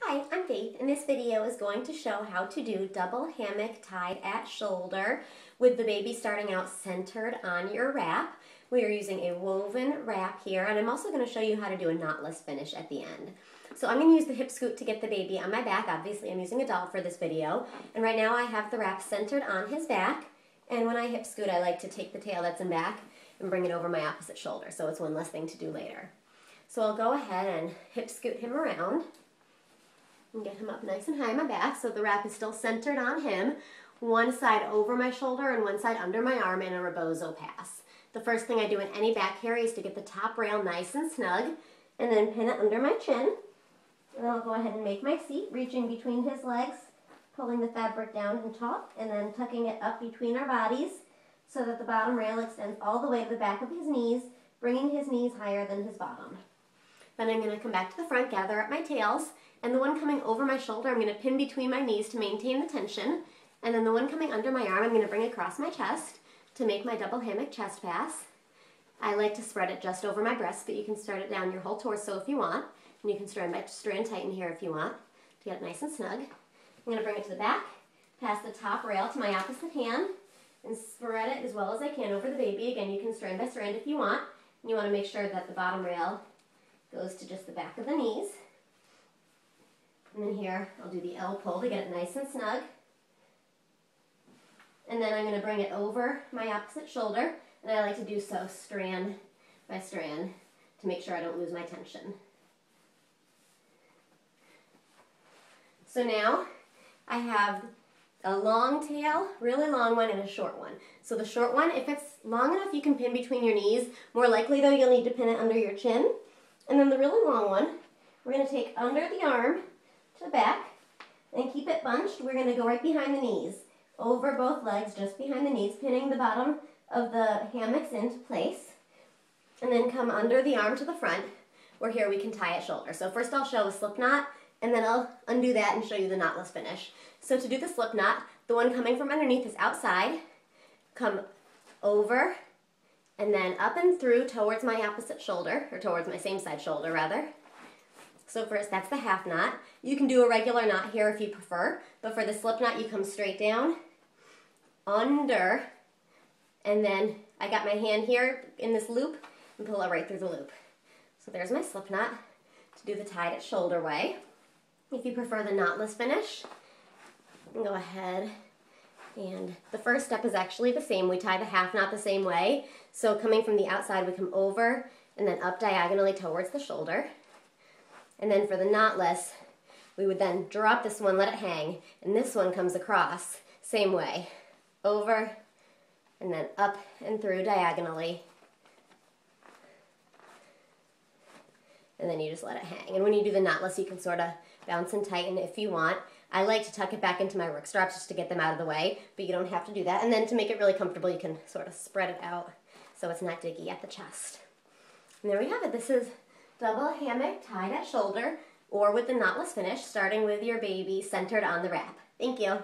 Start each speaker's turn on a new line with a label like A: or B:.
A: Hi, I'm Faith, and this video is going to show how to do double hammock tied at shoulder with the baby starting out centered on your wrap. We are using a woven wrap here, and I'm also going to show you how to do a knotless finish at the end. So I'm going to use the hip scoop to get the baby on my back. Obviously, I'm using a doll for this video, and right now I have the wrap centered on his back, and when I hip scoot, I like to take the tail that's in back and bring it over my opposite shoulder, so it's one less thing to do later. So I'll go ahead and hip scoot him around and get him up nice and high on my back so the wrap is still centered on him. One side over my shoulder and one side under my arm in a rebozo pass. The first thing I do in any back carry is to get the top rail nice and snug and then pin it under my chin. And I'll go ahead and make my seat, reaching between his legs, pulling the fabric down and taut, and then tucking it up between our bodies so that the bottom rail extends all the way to the back of his knees, bringing his knees higher than his bottom. Then I'm going to come back to the front, gather up my tails, and the one coming over my shoulder I'm going to pin between my knees to maintain the tension, and then the one coming under my arm I'm going to bring across my chest to make my double hammock chest pass. I like to spread it just over my breast, but you can start it down your whole torso if you want, and you can strand tighten here if you want to get it nice and snug. I'm going to bring it to the back, pass the top rail to my opposite hand, and spread it as well as I can over the baby. Again, you can strand by strand if you want, and you want to make sure that the bottom rail goes to just the back of the knees. And then here, I'll do the L pull to get it nice and snug. And then I'm going to bring it over my opposite shoulder, and I like to do so strand by strand to make sure I don't lose my tension. So now I have a long tail, really long one, and a short one. So the short one, if it's long enough, you can pin between your knees. More likely though, you'll need to pin it under your chin. And then the really long one, we're going to take under the arm to the back and keep it bunched. We're going to go right behind the knees, over both legs, just behind the knees, pinning the bottom of the hammocks into place. And then come under the arm to the front, where here we can tie at shoulder. So first I'll show a slip knot, and then I'll undo that and show you the knotless finish. So to do the slip knot, the one coming from underneath is outside, come over, and then up and through towards my opposite shoulder, or towards my same side shoulder rather. So first, that's the half knot. You can do a regular knot here if you prefer, but for the slip knot, you come straight down, under, and then I got my hand here in this loop and pull it right through the loop. So there's my slip knot to do the tied at shoulder way. If you prefer the knotless finish, you can go ahead, and the first step is actually the same. We tie the half knot the same way. So coming from the outside, we come over and then up diagonally towards the shoulder. And then for the knotless, we would then drop this one, let it hang, and this one comes across, same way, over, and then up and through diagonally. And then you just let it hang. And when you do the knotless, you can sort of bounce and tighten if you want. I like to tuck it back into my work straps just to get them out of the way, but you don't have to do that. And then to make it really comfortable, you can sort of spread it out so it's not diggy at the chest. And there we have it. This is double hammock tied at shoulder, or with the knotless finish, starting with your baby centered on the wrap. Thank you.